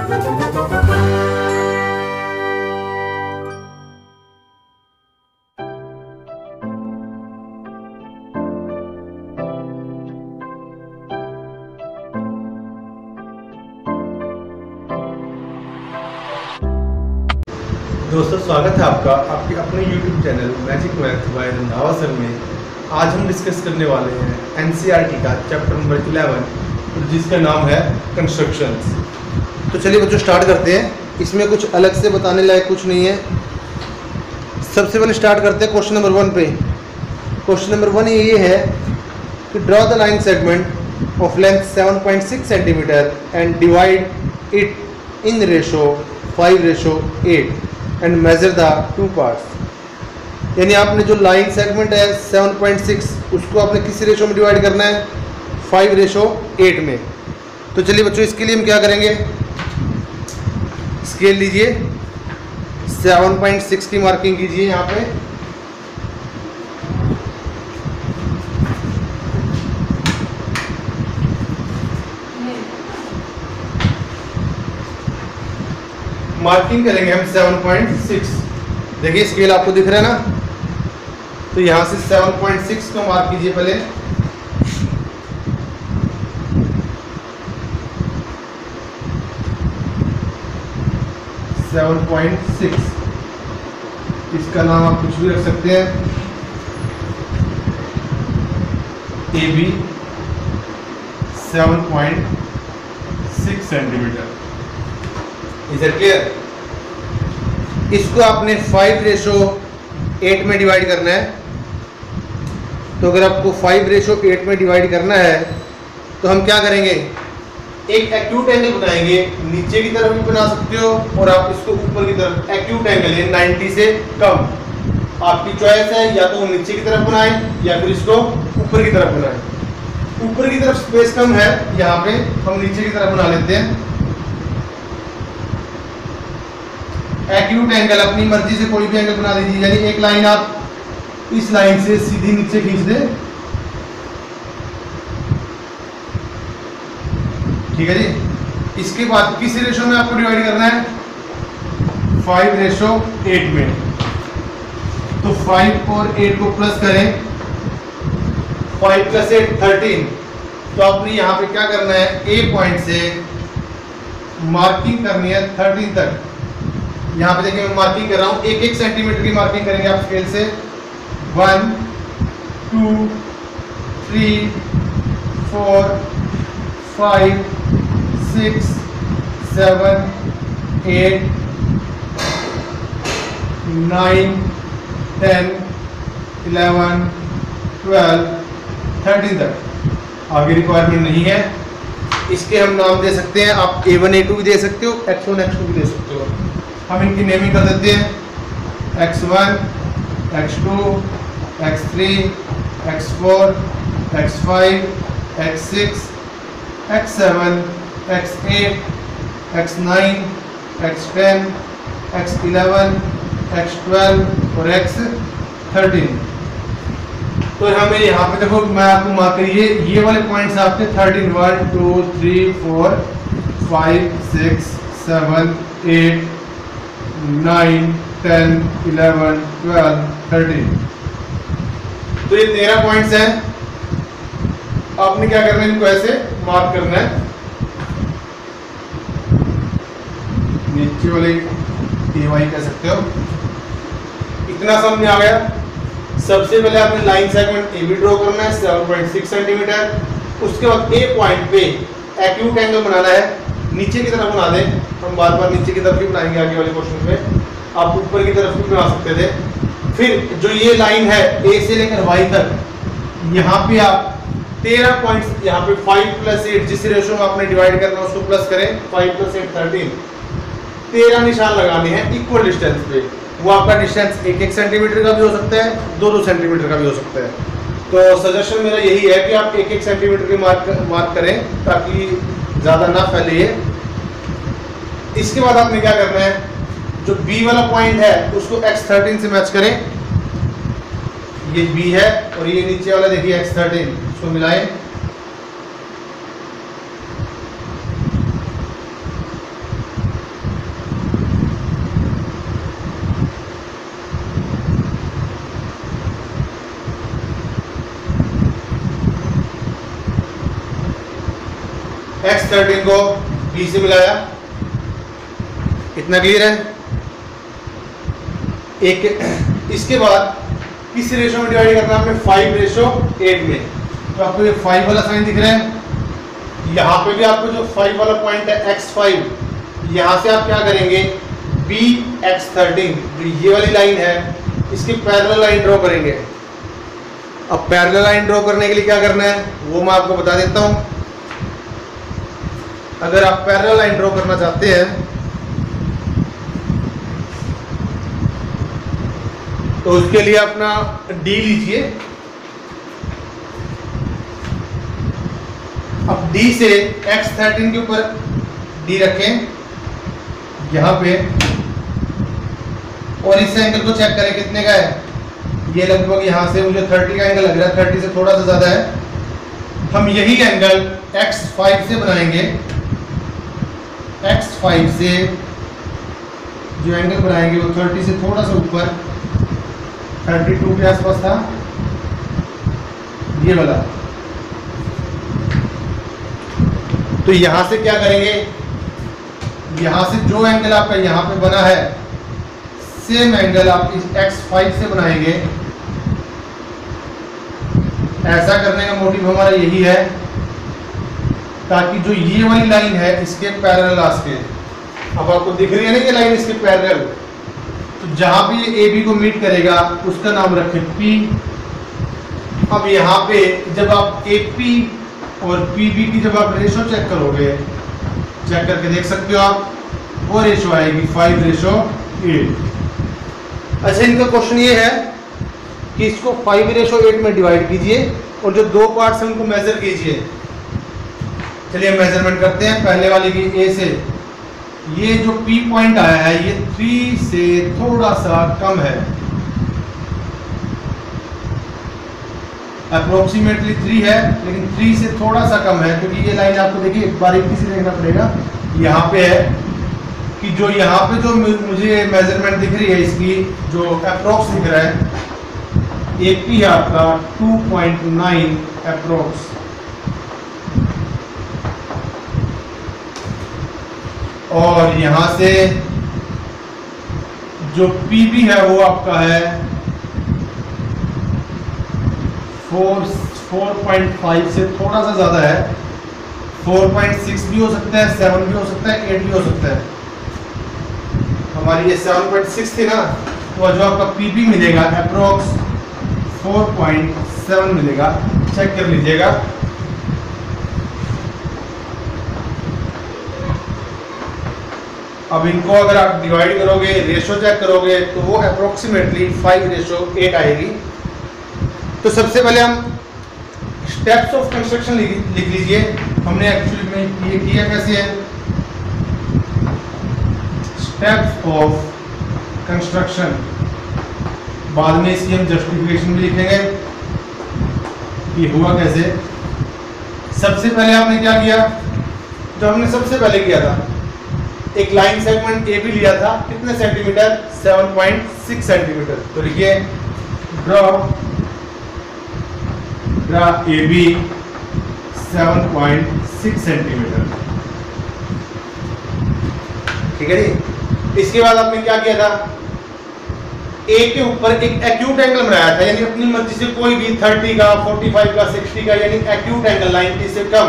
दोस्तों, स्वागत है आपका आपके अपने YouTube channel magic math bye Randhawa sir में। आज हम डिस्कस करने वाले हैं NCERT का चैप्टर नंबर 11 जिसका नाम है कंस्ट्रक्शंस। तो चलिए बच्चों स्टार्ट करते हैं। इसमें कुछ अलग से बताने लायक कुछ नहीं है। सबसे पहले स्टार्ट करते हैं क्वेश्चन नंबर 1 पे। क्वेश्चन नंबर 1 ये है कि draw the line segment of length 7.6 centimetre and divide it in ratio 5:8 and measure the two parts. यानी आपने जो लाइन सेगमेंट है 7.6 उसको आपने किस रेशो में डिवाइड करना है? 5:8 में। तो चलिए बच्चों इसके लिए हम क्या करेंगे, स्केल लीजिए, 7.6 की मार्किंग कीजिए यहाँ पे। मार्किंग करेंगे हम 7.6। देखिए स्केल आपको दिख रहा है ना, तो यहाँ से 7.6 को मार्क कीजिए पहले। इसका नाम आप कुछ भी रख सकते हैं, AB 7.6 centimetre. Is it clear? इसको आपने 5:8 में डिवाइड करना है। तो अगर आपको 5:8 में डिवाइड करना है तो हम क्या करेंगे, एक एक्यूट एंगल बनाएंगे। नीचे की तरफ भी बना सकते हो और आप इसको ऊपर की तरफ, एक्यूट एंगल है 90 से कम, आपकी चॉइस है। या तो नीचे की तरफ बनाएं या फिर इसको ऊपर की तरफ बनाएं। ऊपर की तरफ स्पेस कम है, यहाँ पे हम नीचे की तरफ बना लेते हैं। एक्यूट एंगल अपनी मर्जी से कोई भी एंगल बना दीजिए। यानी एक लाइन आप इस लाइन से सीधी नीचे खींच दें, ठीक है जी। इसके बाद किस रेशो में आपको डिवाइड करना है? 5:8 में। तो 5 और 8 को प्लस करें, 5 + 8 13। तो आपने यहाँ पे क्या करना है, ए पॉइंट से मार्किंग करनी है 13 तक। यहाँ पे देखिए मैं मार्किंग कर रहा हूँ, 1-1 सेंटीमीटर की मार्किंग करेंगे आप स्केल से। 1 2 3 4 5 6 7 8 9 10 11 12 13 तक। आगे रिक्वायरमेंट नहीं है। इसके हम नाम दे सकते हैं, आप A1 A2 भी दे सकते हो, X1 X2 भी दे सकते हो। हम इनकी नेमिंग कर देते हैं, X1 X2 X3 X4 X5 X6 X7 X8 X9 X10 X11 X12 और X13। तो हमें यहाँ पे देखो, मैं आपको मार्क करिए, ये वाले पॉइंट्स आपके 13 1 2 3 4 5 6 7 8 9 10 11 12 13। तो ये 13 पॉइंट्स हैं। आपने क्या करना है, इनको ऐसे मार्क करना है। नीचे वाले AY कह सकते हो। इतना समझ में आ गया। सबसे पहले आपने लाइन सेगमेंट AB ड्रॉ करना है 7.6 सेंटीमीटर। उसके बाद A पॉइंट पे एक्यूट एंगल बनाना है, नीचे की तरफ बना दें। हम बार बार नीचे की तरफ ही बनाएंगे आगे वाले क्वेश्चन में, आप ऊपर की तरफ भी बना सकते थे। फिर जो ये लाइन है A से लेकर Y तक, यहाँ पे आप 13 पॉइंट्स, यहाँ पे 5 + 8 जिस रेशो में आपने डिवाइड करना है उसको प्लस करें, 5 + 8 13। 13 निशान लगाने हैं इक्वल डिस्टेंस पे। वो आपका डिस्टेंस 1-1 सेंटीमीटर का भी हो सकता है, 2-2 सेंटीमीटर का भी हो सकता है। तो सजेशन मेरा यही है कि आप 1-1 सेंटीमीटर की मार्क करें ताकि ज़्यादा ना फैले ये। इसके बाद आपने क्या करना है, जो B वाला पॉइंट है उसको X13 से मैच करें। ये B है और ये नीचे वाला देखिए X13, इसको मिलाएं। X13 को B से मिलाया। इतना क्लियर है? एक इसके बाद किस रेशो में डिवाइड करना है? 5:8 में। तो आपको ये 5 वाला साइन दिख रहा है। यहाँ पे भी आपको जो 5 वाला पॉइंट है X5, यहाँ से आप क्या करेंगे? BX13 जो ये वाली लाइन है इसकी पैरेलल लाइन ड्रॉ करेंगे। अब पैरेलल लाइन ड्रॉ करने के लिए क्या करना है वो मैं आपको बता देता हूं। अगर आप पैरेलल लाइन ड्रॉ करना चाहते हैं तो उसके लिए अपना D लीजिए। अब D से X13 के ऊपर D रखें यहां पे, और इस एंगल को चेक करें कितने का है। ये लगभग यहाँ से मुझे 30 का एंगल लग रहा है, 30 से थोड़ा सा ज़्यादा है। हम यही एंगल X5 से बनाएंगे। X5 से जो एंगल बनाएंगे वो 30 से थोड़ा सा ऊपर, 32 के आसपास था ये वाला। तो यहाँ से क्या करेंगे? यहाँ से जो एंगल आपका यहाँ पे बना है सेम एंगल आप इस X5 से बनाएंगे। ऐसा करने का मोटिव हमारा यही है ताकि जो ये वाली लाइन है इसके पैरेलल आ सके। अब आपको दिख रही है ना ये लाइन इसके पैरेलल, तो जहां भी ये AB को मीट करेगा उसका नाम रखें P। अब यहाँ पे जब आप AP और PB की जब आप रेशो चेक करोगे, चेक करके देख सकते हो आप, वो रेशो आएगी 5:8। अच्छा, इनका क्वेश्चन ये है कि इसको 5:8 में डिवाइड कीजिए और जो दो पार्ट्स हैं उनको मेजर कीजिए। चलिए मेजरमेंट करते हैं। पहले वाले की A से ये जो P पॉइंट आया है ये 3 से थोड़ा सा कम है, अप्रोक्सीमेटली 3 है, लेकिन 3 से थोड़ा सा कम है क्योंकि ये लाइन आपको देखिए बारीकी से देखना पड़ेगा। यहाँ पे है कि जो यहाँ पे जो मुझे मेजरमेंट दिख रही है इसकी जो अप्रोक्स दिख रहा है AP है आपका 2.9 अप्रोक्स। और यहाँ से जो PB है वो आपका है 4.5 से थोड़ा सा ज़्यादा है, 4.6 भी हो सकता है, 7 भी हो सकता है, 8 भी हो सकता है। हमारी ये 7.6 थी ना, तो जो आपका PB मिलेगा अप्रोक्स 4.7 मिलेगा। चेक कर लीजिएगा। अब इनको अगर आप डिवाइड करोगे, रेशो चेक करोगे तो वो अप्रोक्सीमेटली 5:8 आएगी। तो सबसे पहले हम स्टेप्स ऑफ कंस्ट्रक्शन लिख लीजिए। हमने एक्चुअली में ये किया कैसे है, स्टेप्स ऑफ कंस्ट्रक्शन, बाद में इसकी हम जस्टिफिकेशन भी लिखेंगे कि हुआ कैसे। सबसे पहले आपने क्या किया, जो हमने सबसे पहले किया था, एक लाइन सेगमेंट AB लिया था, कितने सेंटीमीटर, 7.6 सेंटीमीटर। तो लिखिए ड्रॉ AB 7.6 सेंटीमीटर। ठीक है जी। इसके बाद आपने क्या किया था, A के ऊपर एक एक्यूट एंगल बनाया था, यानी अपनी मर्जी से कोई भी 30 का, 45 का, 60 का, यानी एक्यूट एंगल 90 से कम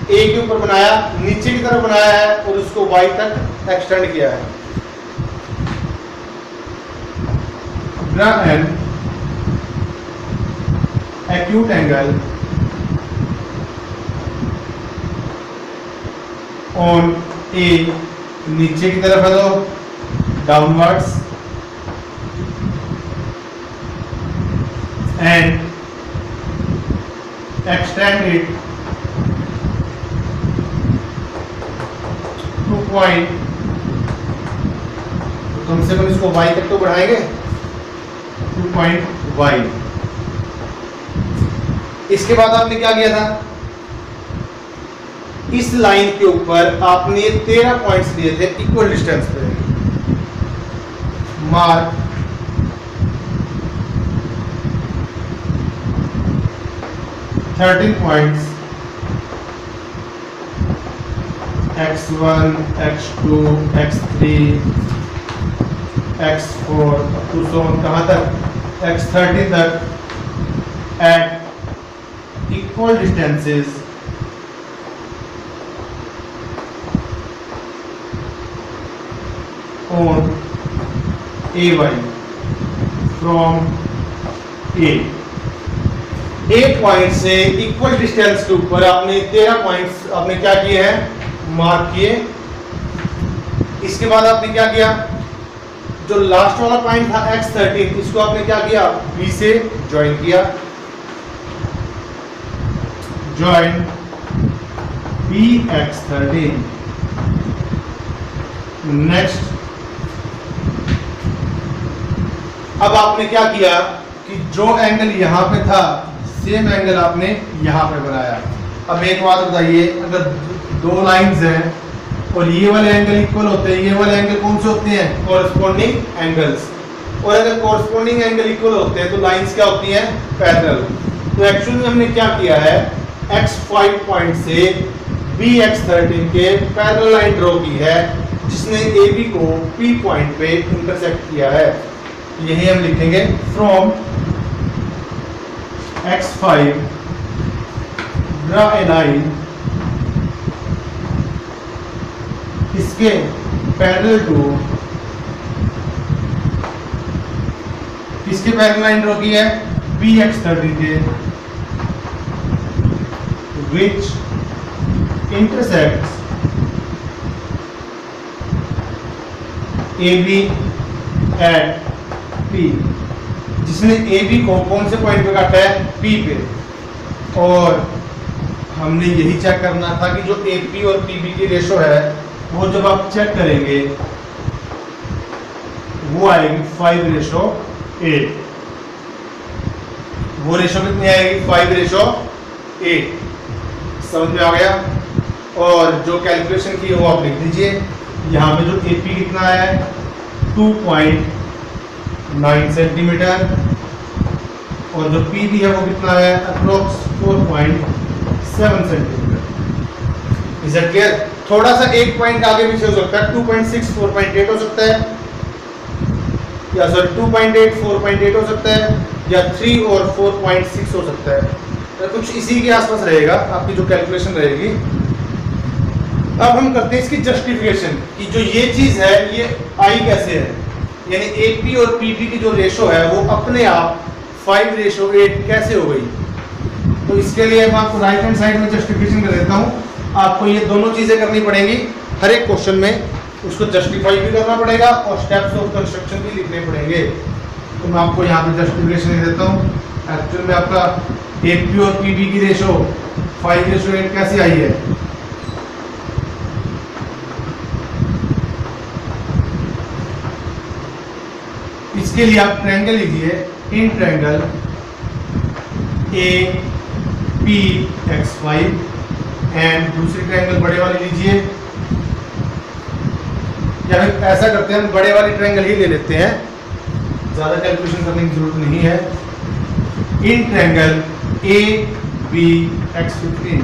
A के ऊपर बनाया, नीचे की तरफ बनाया है और उसको Y तक एक्सटेंड किया है। Draw an acute angle on A, नीचे की तरफ है तो downwards, and extend it to point, कम से कम इसको Y तक तो बढ़ाएंगे, 2.Y। इसके बाद आपने क्या किया था, इस लाइन के ऊपर आपने 13 पॉइंट्स लिए थे इक्वल डिस्टेंस पे। Mark $13 points x1 x2 x3 x4 up to so कहाँ तक x30 तक at equal distances on AY from A। एक पॉइंट से इक्वल डिस्टेंस के ऊपर आपने 13 पॉइंट्स आपने क्या किए हैं, मार्क किए। इसके बाद आपने क्या किया, जो लास्ट वाला पॉइंट था x13, इसको आपने क्या किया, B से ज्वाइन किया, ज्वाइन B x13। नेक्स्ट अब आपने क्या किया कि जो एंगल यहां पे था सेम एंगल आपने यहां पे बनाया। अब एक बात बताइए, अगर दो लाइंस हैं और ये वाले एंगल इक्वल होते हैं, ये वाले एंगल कौन से होते हैं, कॉरस्पॉन्डिंग एंगल्स। और अगर कॉरस्पॉन्डिंग एंगल इक्वल होते हैं तो लाइंस क्या होती हैं, पैरेलल। तो एक्चुअली में हमने क्या किया है, x5 पॉइंट से bx13 के पैरेलल लाइन ड्रॉ की है, जिसने AB को P पॉइंट पे इंटरसेक्ट किया है। यही हम लिखेंगे from x5 draw a line, इसके पैरेलल टू, किसके पैरेलल लाइन ड्रॉ की है, bx13 के, विच इंटरसेक्ट्स AB एट P, जिसने AB को कौन से पॉइंट पे काटा है, P पे। और हमने यही चेक करना था कि जो AP और PB की रेशो है वो जब आप चेक करेंगे वो आएगी 5:8। वो रेशो कितनी आएगी, 5:8। समझ में आ गया। और जो कैलकुलेशन की है वो आप लिख दीजिए। यहाँ पे जो AP कितना आया है, 2.9 सेंटीमीटर, और जो PB है वो कितना है, approx 4.7 centimetre. Is it clear. थोड़ा सा एक पॉइंट आगे पीछे हो सकता है, 2.6 4.8 हो सकता है, या सर 2.8 4.8 हो सकता है, या 3 और 4.6 हो सकता है। तो कुछ इसी के आसपास रहेगा आपकी जो कैलकुलेशन रहेगी। अब हम करते हैं इसकी जस्टिफिकेशन कि जो ये चीज है ये आई कैसे है, यानी AP और PB की जो रेशो है वो अपने आप 5:8 कैसे हो गई। तो इसके लिए मैं आपको राइट हैंड साइड में जस्टिफिकेशन कर देता हूँ। आपको ये दोनों चीजें करनी पड़ेंगी हर एक क्वेश्चन में, उसको जस्टिफाई भी करना पड़ेगा और स्टेप्स ऑफ कंस्ट्रक्शन भी लिखने पड़ेंगे। तो मैं आपको यहाँ पे जस्टिफिकेशन दे देता हूँ। एक्चुअल में आपका AP और PB की रेशो 5:8 कैसे आई है। इसके लिए आप ट्रायंगल लीजिए, इन ट्रायंगल APX5, एंड दूसरी ट्रायंगल बड़े वाली लीजिए, या फिर ऐसा करते हैं हम बड़े वाली ट्रायंगल ही ले लेते हैं, ज़्यादा कैलकुलेशन करने की जरूरत नहीं है। इन ट्रायंगल ABX15,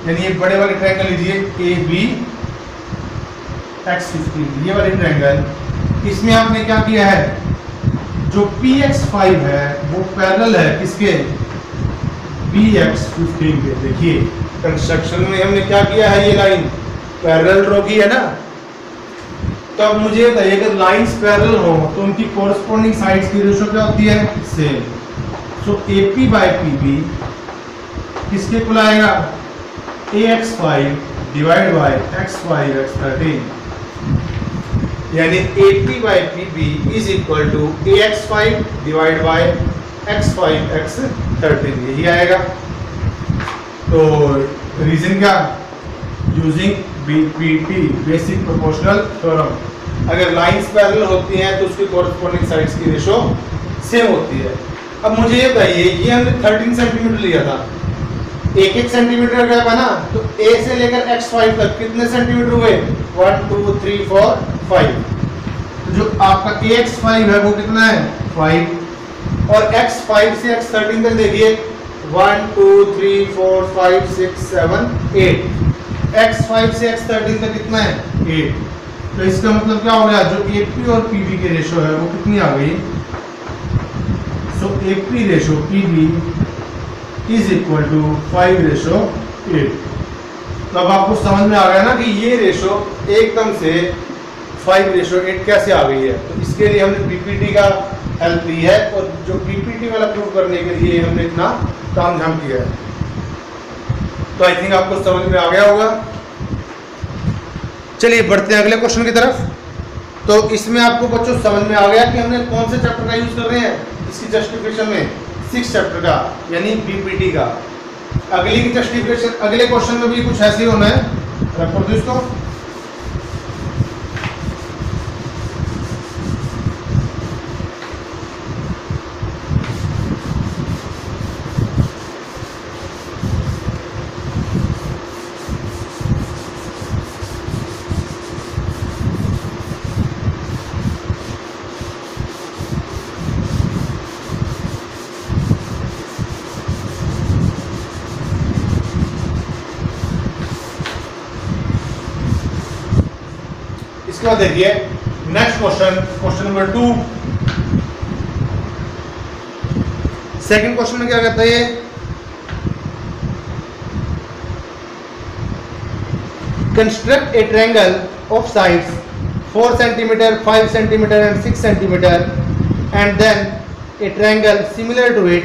यानी ये बड़े वाली ट्रायंगल लीजिए ABX15, ये वाली ट्रायंगल। इसमें आपने क्या किया है, जो PX5 है वो पैरेलल है किसके, BX15 के। देखिए कंस्ट्रक्शन में हमने क्या किया है, ये लाइन पैरेलल ड्रॉ की है ना। तो अब मुझे बताइए अगर लाइंस पैरेलल हो तो उनकी कॉरस्पॉन्डिंग साइड्स की रेशो क्या होती है, सेम। सो AP/PB किसके इक्वल आएगा, AX5 divide by X5 X13, यानी AP/PB is equal to AX5 divide by X5 X13, यही आएगा। तो रीजन क्या, using BPT basic proportional theorem. अगर लाइंस पैरेलल होती हैं तो उसकी कॉरस्पॉन्डिंग साइड्स की रेशो सेम होती है। अब मुझे ये बताइए, ये हमने 13 सेंटीमीटर लिया था, एक एक सेंटीमीटर गैप है ना, तो A से लेकर X5 तक कितने सेंटीमीटर हुए, 1 2 3 4 5। तो जो आपका AX5 है वो कितना है, 5, और X5 से X13 तक देखिए 1 2 3 4 5 6 7 8। x5 से x13 तक कितना है 8। तो इसका मतलब क्या हो गया, जो AP और PB के रेशो है वो कितनी आ गई। So AP ratio PB is equal to 5:8। तो अब आपको समझ में आ गया ना कि ये रेशो एकदम से 5:8 कैसे आ गई है। तो इसके लिए हमने PPT का हेल्प ली है, और जो PPT वाला प्रूव करने के लिए हमने इतना तामझाम किया है। तो आई थिंक आपको समझ में आ गया होगा। चलिए बढ़ते हैं अगले क्वेश्चन की तरफ। तो इसमें आपको बच्चों समझ में आ गया कि हमने कौन से चैप्टर का यूज कर रहे हैं इसकी जस्टिफिकेशन में, 6 चैप्टर का यानी BPT का। अगली की जस्टिफिकेशन अगले क्वेश्चन में भी कुछ ऐसे ही होना है। रख कर दो इसको। इसके बाद देखिए next question, question number 2। Second question में क्या कहता है ये, construct a triangle of sides 4 centimeter, 5 centimeter and 6 centimeter and then a triangle similar to it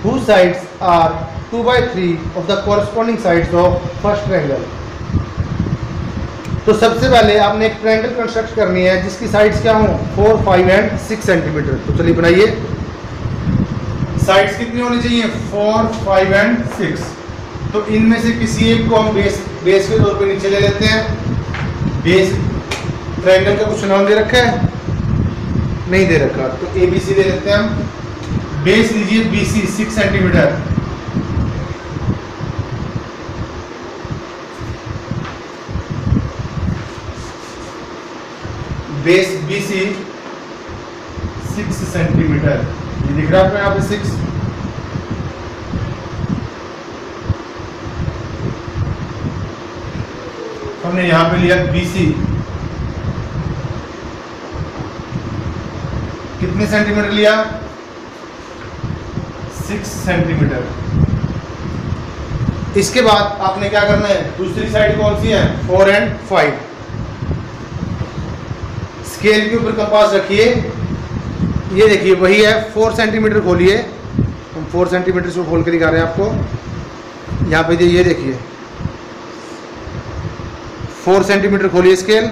whose sides are 2/3 of the corresponding sides of first triangle। तो सबसे पहले आपने एक ट्रायंगल कंस्ट्रक्ट करनी है जिसकी साइड्स क्या हो 4, 5 एंड 6 सेंटीमीटर। तो चलिए बनाइए। साइड्स कितनी होनी चाहिए 4, 5 एंड 6। तो इनमें से किसी एक को हम बेस के तौर पे नीचे ले लेते हैं। बेस ट्रायंगल का कुछ नाम दे रखा है, नहीं दे रखा, तो ABC दे लेते हैं हम। बेस लीजिए BC 6 centimetre. Base BC 6 centimetre, ये दिख रहा है आपको यहाँ पे 6। हमने यहाँ पे लिया BC कितने सेंटीमीटर लिया 6 सेंटीमीटर। इसके बाद आपने क्या करना है, दूसरी साइड कौन सी है 4 एंड 5। स्केल के ऊपर कंपास रखिए, ये देखिए वही है 4 सेंटीमीटर खोलिए। हम 4 सेंटीमीटर से खोल के दिखा रहे हैं आपको। यहाँ पे ये देखिए 4 सेंटीमीटर खोलिए स्केल।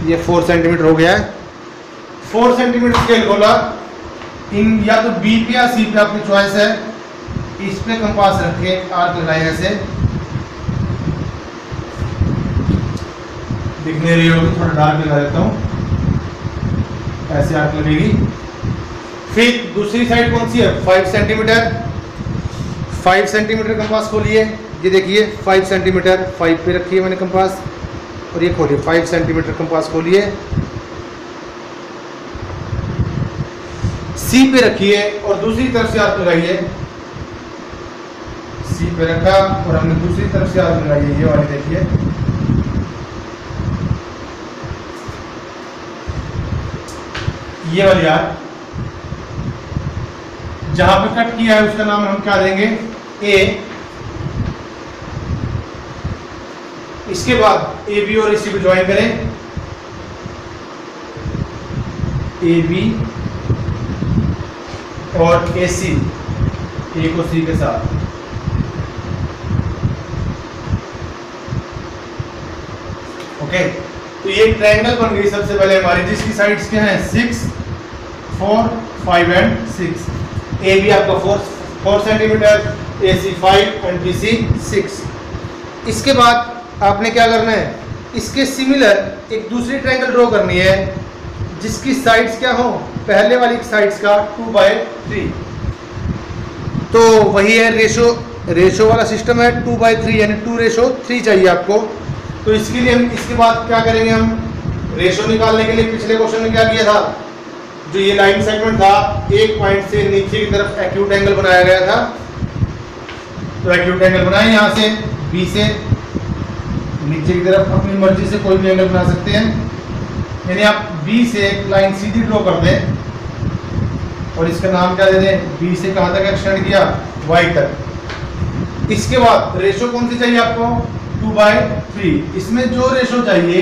ये 4 सेंटीमीटर हो गया है। 4 सेंटीमीटर स्केल खोला, इन या तो B पे या C पे आपकी चॉइस है। इस पे कंपास रखे, आर्क लगाए ऐसे, दिखने रही होगी, थोड़ा डार्क लगा देता हूँ, ऐसे आर्क लगेगी। फिर दूसरी साइड कौन सी है 5 सेंटीमीटर। 5 सेंटीमीटर कंपास खोलिए, ये देखिए 5 सेंटीमीटर 5 पे रखिए मैंने कंपास, और ये खोलिए 5 सेंटीमीटर कंपास खोलिए। C पे रखिए और दूसरी तरफ से आर्क लगाइए। C पे रखा और हमने दूसरी तरफ से आर्क लगाई है, ये वाली देखिए। ये वाली आर्क जहां पे कट किया है उसका नाम हम क्या देंगे A। इसके बाद AB और AC को ज्वाइन करें। AB और AC, A को C के साथ। ओके, तो ये ट्रायंगल बन गई सबसे पहले हमारी, जिसकी साइड्स क्या हैं 6, 4, 5 एंड 6। AB आपका 4 सेंटीमीटर, AC 5 एंड BC 6। इसके बाद आपने क्या करना है, इसके सिमिलर एक दूसरी ट्रायंगल ड्रॉ करनी है जिसकी साइड्स क्या हो पहले वाली साइड्स का 2/3। तो वही है रेशो वाला सिस्टम है 2/3 यानी 2:3 चाहिए आपको। तो इसके लिए हम इसके बाद क्या करेंगे, हम रेशो निकालने के लिए पिछले क्वेश्चन में क्या किया था, जो ये लाइन सेगमेंट था एक पॉइंट से नीचे की तरफ एक्यूट एंगल बनाया गया था। तो एक्यूट एंगल बनाए यहाँ से बी से नीचे की तरफ, अपनी मर्जी से कोई भी एंगल बना सकते हैं। यानी आप बी से एक लाइन सीधी ड्रॉ कर दें और इसका नाम क्या दे दें, बी से कहाँ तक एक्सटेंड किया, वाई तक। इसके बाद रेशो कौन सी चाहिए आपको, 2/3। इसमें जो रेशो चाहिए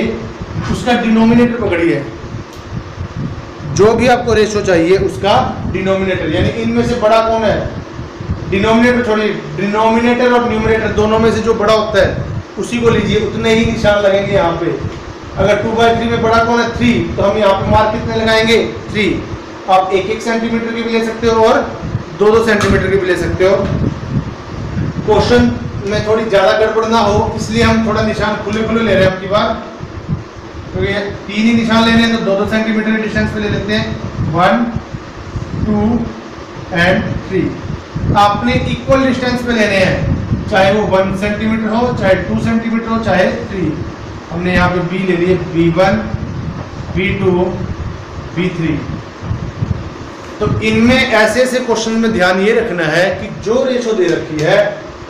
उसका डिनोमिनेटर पकड़िए, जो भी आपको रेशो चाहिए उसका डिनोमिनेटर, यानी इनमें से बड़ा कौन है, डिनोमिनेटर छोड़िए, डिनोमिनेटर और न्यूमरेटर दोनों में से जो बड़ा होता है उसी को लीजिए, उतने ही निशान लगेंगे यहाँ पे। अगर 2/3 में बड़ा कौन है, 3, तो हम यहाँ पे मार्क कितने लगाएंगे, 3। आप 1-1 सेंटीमीटर की भी ले सकते हो और 2-2 सेंटीमीटर की भी ले सकते हो। क्वेश्चन में थोड़ी ज़्यादा गड़बड़ ना हो इसलिए हम थोड़ा निशान खुले खुले ले रहे हैं आपकी बार, क्योंकि 3 ही निशान लेने हैं तो 2-2 सेंटीमीटर के डिस्टेंस पे ले लेते हैं, 1, 2 एंड 3। आपने इक्वल डिस्टेंस पे लेने हैं, चाहे वो 1 सेंटीमीटर हो, चाहे 2 सेंटीमीटर हो, चाहे 3। हमने यहाँ पे बी ले लिए, B1, B2, B3। तो इनमें ऐसे ऐसे क्वेश्चन में ध्यान ये रखना है कि जो रेशो दे रखी है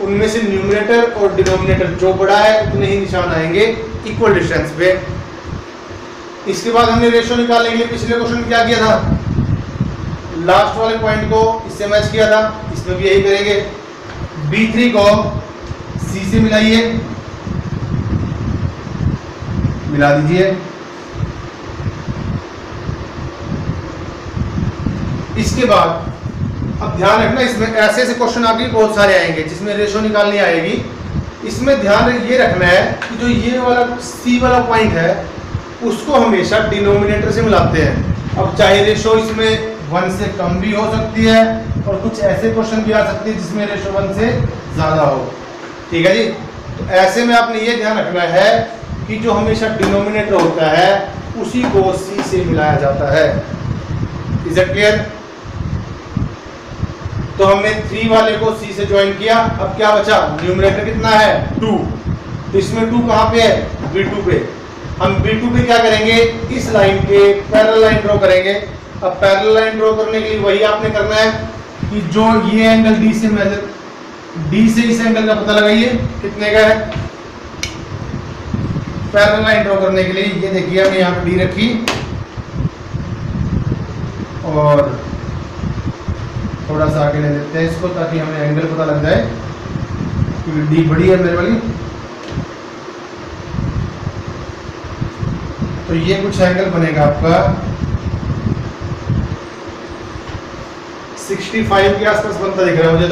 उनमें से न्यूमरेटर और डिनोमिनेटर जो बड़ा है उतने ही निशान आएंगे इक्वल डिस्टेंस पे। इसके बाद हमने रेशो निकालने के लिए पिछले क्वेश्चन में क्या किया था, लास्ट वाले पॉइंट को इससे मैच किया था, इसमें भी यही करेंगे। B3 को C से मिलाइए, मिला दीजिए। इसके बाद अब ध्यान रखना, इसमें ऐसे ऐसे क्वेश्चन आगे बहुत सारे आएंगे जिसमें रेशो निकालनी आएगी। इसमें ध्यान ये रखना है कि जो ये वाला C वाला पॉइंट है उसको हमेशा डिनोमिनेटर से मिलाते हैं। अब चाहे रेशो इसमें 1 से कम भी हो सकती है और कुछ ऐसे क्वेश्चन भी आ सकते हैं जिसमें रेशो 1 से ज़्यादा हो, ठीक है जी। तो ऐसे में आपने ये ध्यान रखना है कि जो हमेशा डिनोमिनेटर होता है उसी को C से मिलाया जाता है। Is it clear? तो हमने 3 वाले को C से ज्वाइन किया, अब क्या बचा, न्यूमरेटर कितना है, 2। तो इसमें 2 कहाँ पे है, B2 पे। हम B2 पे क्या करेंगे, इस लाइन के पैरेलल लाइन ड्रॉ करेंगे। अब पैरेलल लाइन ड्रॉ करने के लिए वही आपने करना है कि जो ये एंगल D से मेजर, D से इस एंगल का पता लगाइए कितने का है। पैरेलल लाइन ड्रॉ करने के लिए ये देखिए हमने यहाँ पे D रखी और थोड़ा सा आगे ले लेते हैं इसको ताकि हमें एंगल पता लग जाए, क्योंकि D बड़ी है मेरे वाली। तो ये कुछ एंगल बनेगा आपका 65 के आसपास बनता दिख रहा है मुझे।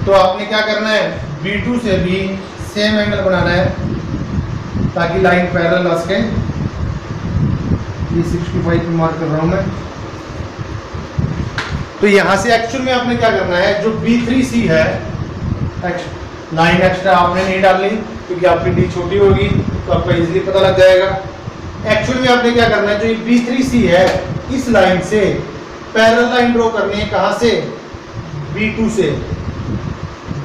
तो आपने क्या करना है, B2 से भी सेम एंगल बनाना है ताकि लाइन पैरेलल आ सके। ये 65 पे मार्क कर रहा हूं मैं। तो यहां से एक्चुअल में आपने क्या करना है, जो B3C है, लाइन एक्स्ट्रा आपने नहीं डालनी क्योंकि आपकी D छोटी होगी तो आपका इजीली पता लग जाएगा। एक्चुअल में आपने क्या करना है, जो ये B3C है इस लाइन से पैरेलल लाइन ड्रॉ करनी है। कहां से, B2 से,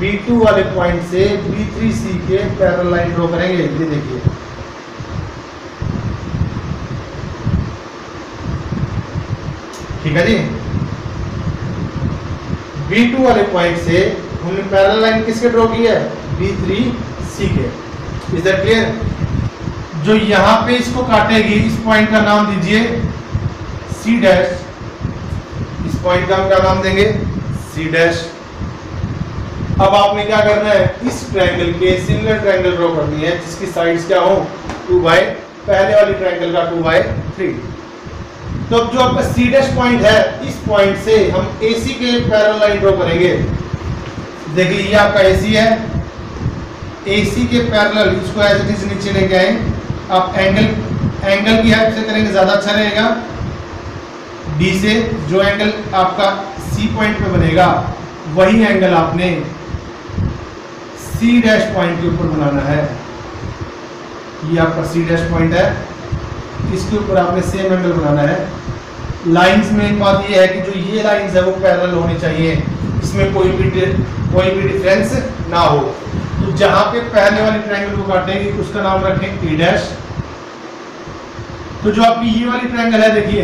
B2 वाले पॉइंट से B3C के पैरेलल लाइन ड्रॉ करेंगे। ये देखिए ठीक है जी। B2 वाले पॉइंट से हमने पैरेलल लाइन किसके ड्रॉ की है, B3C के। Is that clear? जो यहाँ पे इसको काटेगी इस पॉइंट का नाम दीजिए C'। इस पॉइंट का हम क्या नाम देंगे, C'। अब आपने क्या करना है, इस ट्रायंगल के सिमिलर ट्रायंगल ड्रॉ करनी है जिसकी साइड्स क्या हो, 2/, पहले वाली ट्रायंगल का 2/3। तो अब जो आपका C' पॉइंट है इस पॉइंट से हम AC के पैरेलल लाइन ड्रॉ करेंगे। देखिए ये आपका AC है, AC के पैरेलल इसको एज इट इज नीचे लेके आए। आप एंगल की हेल्प से करेंगे ज़्यादा अच्छा रहेगा। D से जो एंगल आपका C पॉइंट पे बनेगा वही एंगल आपने C' पॉइंट के ऊपर बनाना है। ये आपका C' पॉइंट है, इसके ऊपर आपने सेम एंगल बनाना है। लाइंस में एक बात ये है कि जो ये लाइंस है वो पैरेलल होनी चाहिए, इसमें कोई भी डिफरेंस ना हो। तो जहां पे पहले वाली ट्रायंगल को काटेंगे उसका नाम रखें ए डैश। तो जो आपकी ये वाली ट्रायंगल है देखिए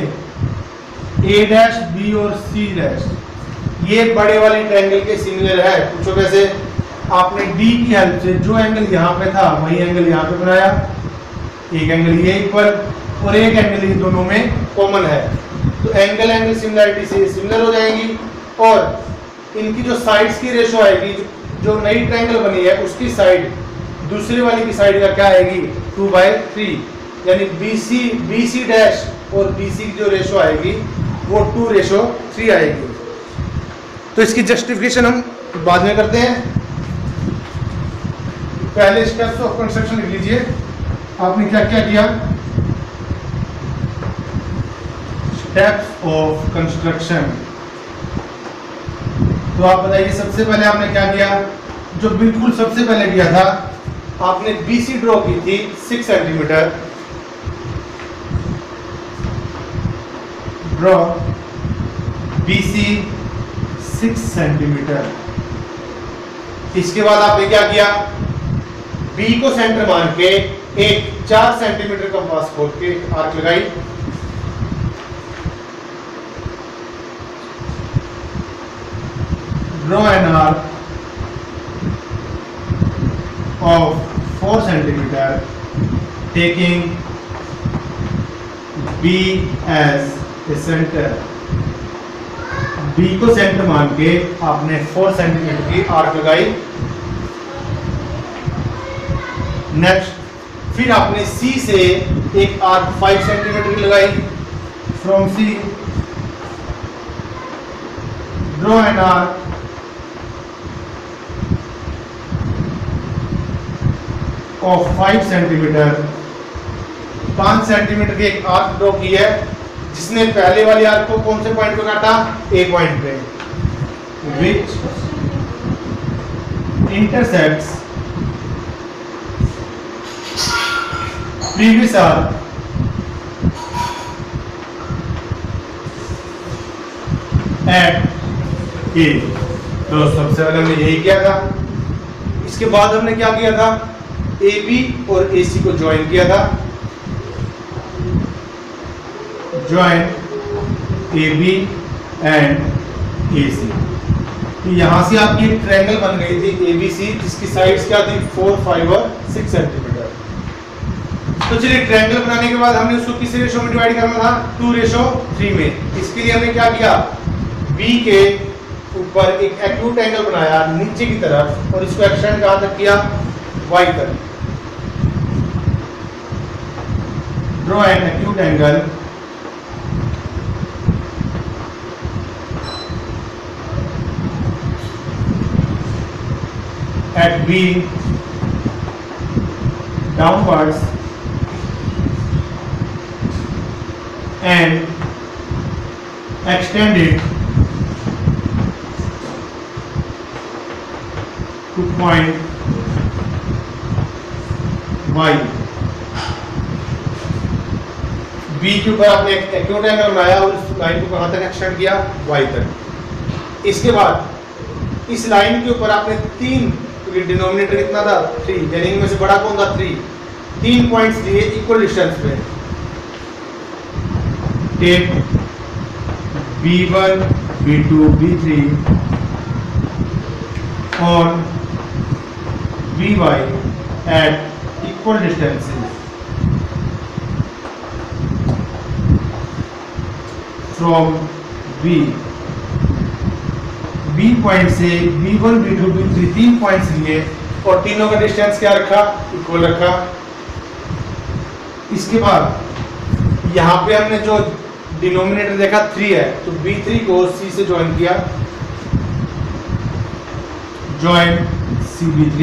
ए डैश बी और सी डैश, ये बड़े वाली ट्रायंगल के सिमिलर है। पूछो कैसे? आपने डी की हेल्प से जो एंगल यहाँ पे था वही एंगल यहाँ पे बनाया, एक एंगल ये इक्वल और एक एंगल ये दोनों में कॉमन है, तो एंगल एंगल सिमिलरिटी से सिमिलर हो जाएंगी और इनकी जो साइड्स की रेशो आएगी, जो नई ट्रायंगल बनी है उसकी साइड दूसरी वाली की साइड का क्या आएगी 2/3, यानी BC डैश और BC की जो रेशो आएगी वो 2:3 आएगी। तो इसकी जस्टिफिकेशन हम बाद में करते हैं, पहले स्टेप्स ऑफ कंस्ट्रक्शन लिख लीजिए। आपने क्या क्या किया? Steps of construction. तो आप बताइए सबसे पहले आपने क्या किया? जो बिल्कुल सबसे पहले किया था आपने BC ड्रॉ की थी 6 सेंटीमीटर, ड्रॉ BC 6 सेंटीमीटर। इसके बाद आपने क्या किया? B को सेंटर मान के एक 4 सेंटीमीटर कंपास खोल के आर्क लगाई, draw an arc of 4 centimeter, taking B as a center। B को सेंटर मान के आपने 4 सेंटीमीटर की आर्क लगाई। नेक्स्ट फिर आपने C से एक आर्क 5 सेंटीमीटर की लगाई। From C draw an arc of 5 centimetre, 5 centimetre की एक आर्क ड्रॉ की है जिसने पहले वाली आर्क को कौन से पॉइंट पे काटा? ए पॉइंट पे, विच इंटरसेक्ट्स प्रीवियस आर्क एट ए। तो सबसे पहले हमने यही किया था। इसके बाद हमने क्या किया था? AB और AC को ज्वाइन किया था, ज्वाइन AB एंड AC। तो यहां से आपकी एक ट्रायंगल बन गई थी ABC जिसकी साइड्स क्या थी 4, 5 और 6 सेंटीमीटर। तो चलिए ट्रायंगल बनाने के बाद हमने उसको किस रेशो में डिवाइड करना था? 2:3 में। इसके लिए हमने क्या किया? B के ऊपर एक एक्यूट एंगल बनाया नीचे की तरफ और इसको एक्सटेंड कहां तक किया? Y तक। Draw an acute angle at B downwards and extend it to point Y। B के ऊपर आपने एक एक्यूट एंगल बनाया और उस लाइन को कहां तक एक्सटेंड किया? Y तक। इसके बाद इस लाइन के ऊपर आपने 3, क्योंकि डिनोमिनेटर कितना था 3, यानी इनमें से बड़ा कौन था 3 पॉइंट्स दिए इक्वल डिस्टेंस पे। टेक B1 B2 B3 और By at equal distances from B point से B1 B2 B3 3 पॉइंट्स लिए और तीनों का डिस्टेंस क्या रखा? इक्वल रखा। इसके बाद यहाँ पे हमने जो डिनोमिनेटर देखा 3 है, तो B3 को C से ज्वाइन किया, ज्वाइन CB3।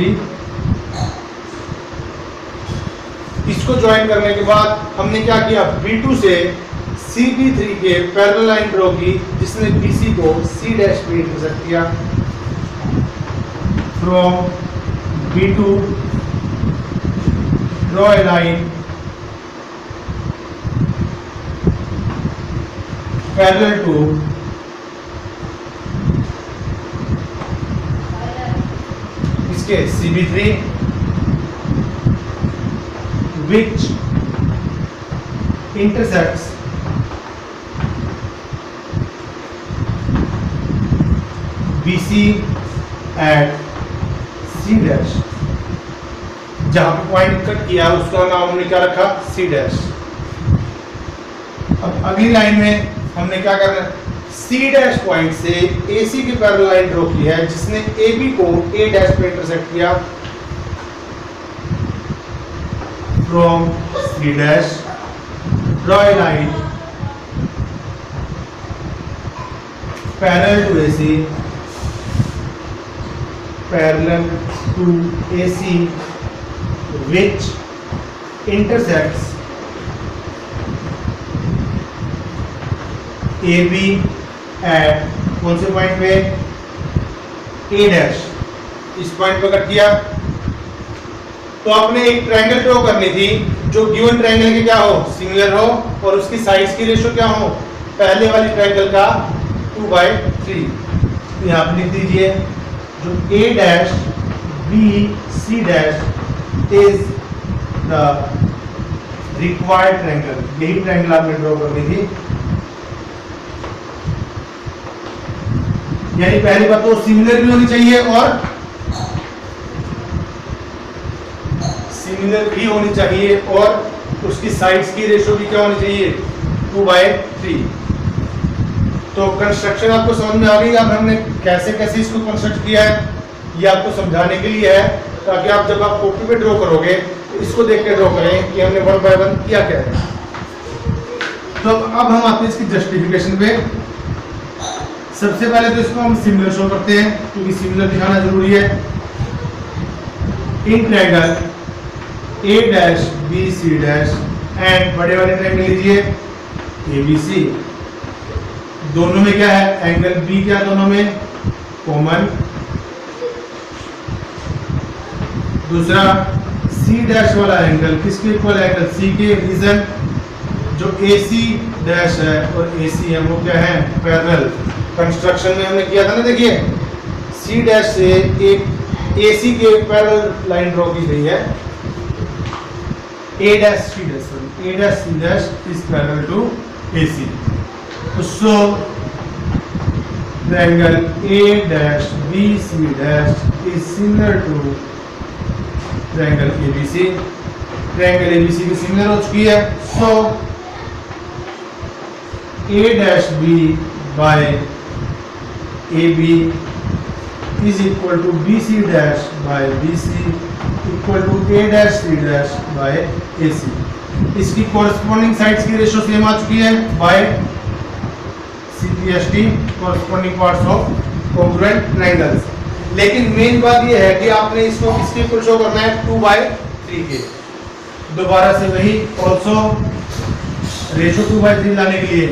इसको ज्वाइन करने के बाद हमने क्या किया? B2 से CB3 के पैरेलल लाइन ड्रॉ की जिसने BC को C डैश पे इंटरसेक्ट किया। From B2 draw a line parallel to किसके CB3 which intersects BC at C dash। जहां पे पॉइंट कट किया उसका नाम हमने क्या रखा, C डैश। अब अगली लाइन में हमने क्या करना है, C डैश पॉइंट से AC की पैरेलल लाइन ड्रॉ की है जिसने AB को A डैश पे इंटरसेक्ट किया। From C dash draw a line parallel to AC, parallel to AC which intersects AB at कौन से पॉइंट पे, A डैश। इस पॉइंट पे कट किया तो आपने एक ट्रायंगल ड्रॉ करनी थी जो गिवन ट्रायंगल के क्या हो, सिमिलर हो और उसकी साइड्स की रेशियो क्या हो, पहले वाली ट्रायंगल का 2/3। तो यहाँ पे लिख दीजिए जो A dash B C dash is the required triangle, यही ट्रायंगल आपने ड्रॉ करनी थी। यानी पहली बात तो सिमिलर भी होनी चाहिए और सिमिलर भी होनी चाहिए और उसकी साइड्स की रेशियो भी क्या होनी चाहिए, 2/3। तो कंस्ट्रक्शन आपको समझ में आ गई। अब हमने कैसे कैसे इसको कंस्ट्रक्ट किया है ये आपको समझाने के लिए है, ताकि आप जब आप कॉपी पे ड्रॉ करोगे तो इसको देख के ड्रॉ करें कि हमने 1 बाय 1 किया क्या है। तो अब हम आते हैं इसकी जस्टिफिकेशन पे। सबसे पहले तो इसको हम सिमिलर शो करते हैं क्योंकि सिमिलर दिखाना जरूरी है। In triangle A dash B C dash and बड़े वाले ट्रायंगल लीजिए ABC, दोनों में क्या है, एंगल B क्या दोनों में कॉमन। दूसरा C डैश वाला एंगल किसके इक्वल, एंगल C के। रीजन जो AC डैश है और AC है वो क्या है, पैरेलल। कंस्ट्रक्शन में हमने किया था ना, देखिए C डैश से एक AC के पैरेलल लाइन ड्रॉ की गई है। A dash C dash is parallel to AC। So the angle A dash B C dash is similar to triangle ABC। Triangle ABC की सिमिलर हो चुकी है। So A dash B by AB is equal to BC dash by BC equal to A dash C dash by AC। इसकी corresponding sides की ratio same आ चुकी है by CPST, corresponding parts of congruent triangles. लेकिन main बात यह है कि आपने इसको किसके इक्वल शो करना है, 2/3 के। दोबारा से वही ऑल्सो रेशियो 2/3 लाने के लिए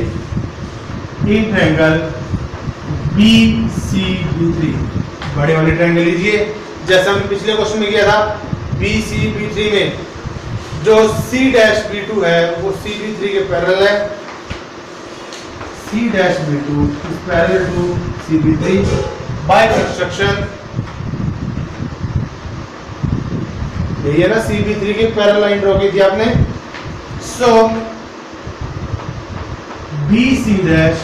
एक ट्रायंगल BCB3, बड़े वाले ट्रायंगल लीजिए जैसा हमने पिछले क्वेश्चन में किया था। BCB3 में जो C डैश B2 है वो CB3 के पैरेलल है। C dash B2 is parallel to CB3 by construction. यही है ना, CB3 के पैरेलल लाइन ड्रॉ की थी आपने। So BC dash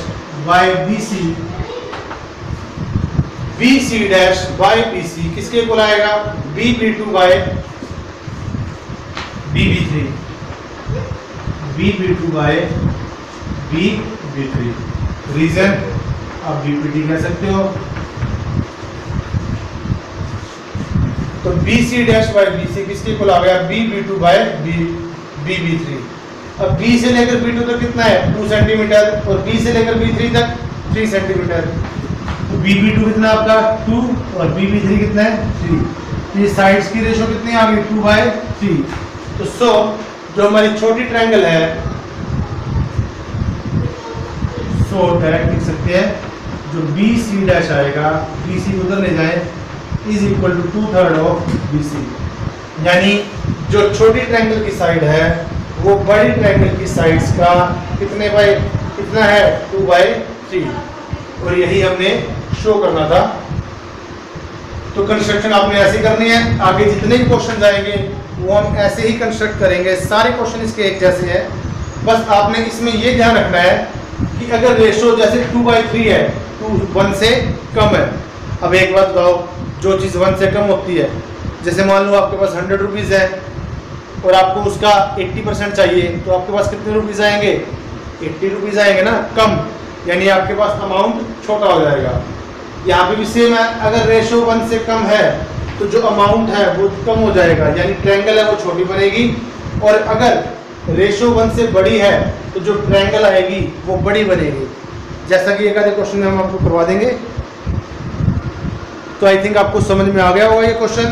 by BC, BC dash by BC किसके इक्वल आएगा, BB2 by BB3, BB2 by BB3। Reason आप BPT कह सकते हो। तो BC डैश बाय BC किसके इक्वल आ गया, BB2 बाय BB3। अब B से लेकर B2 तक कितना है, 2 सेंटीमीटर और B से लेकर B3 तक 3 सेंटीमीटर। तो BB2 कितना आपका 2 और BB3 कितना है 3। तो ये साइड्स की रेशियो कितनी आ गई, 2/3। तो सो जो हमारी छोटी ट्रायंगल है, सो डायरेक्ट लिख सकते हैं जो BC डैश आएगा, BC उधर ले जाए, is equal to 2/3 of BC। यानी जो छोटी ट्रायंगल की साइड है वो बड़ी ट्रायंगल की साइड्स का कितना है 2/3, और यही हमने शो करना था। तो कंस्ट्रक्शन आपने ऐसी करनी है। आगे जितने भी क्वेश्चन आएंगे वो हम ऐसे ही कंस्ट्रक्ट करेंगे। सारे क्वेश्चन इसके एक जैसे हैं, बस आपने इसमें ये ध्यान रखना है कि अगर रेशो जैसे 2/3 है, 2 1 से कम है। अब एक बात बताओ, जो चीज़ 1 से कम होती है, जैसे मान लो आपके पास 100 रुपीज़ है और आपको उसका 80% चाहिए, तो आपके पास कितने रुपीज़ आएंगे? 80 रुपीज़ आएंगे ना, कम, यानी आपके पास अमाउंट छोटा हो जाएगा। यहाँ पे भी सेम है, अगर रेशो 1 से कम है तो जो अमाउंट है वो कम हो जाएगा, यानी ट्रायंगल है वो छोटी बनेगी। और अगर रेशो 1 से बड़ी है तो जो ट्रायंगल आएगी वो बड़ी बनेगी। जैसा कि एक आधे क्वेश्चन में हम आपको करवा देंगे। तो आई थिंक आपको समझ में आ गया होगा ये क्वेश्चन।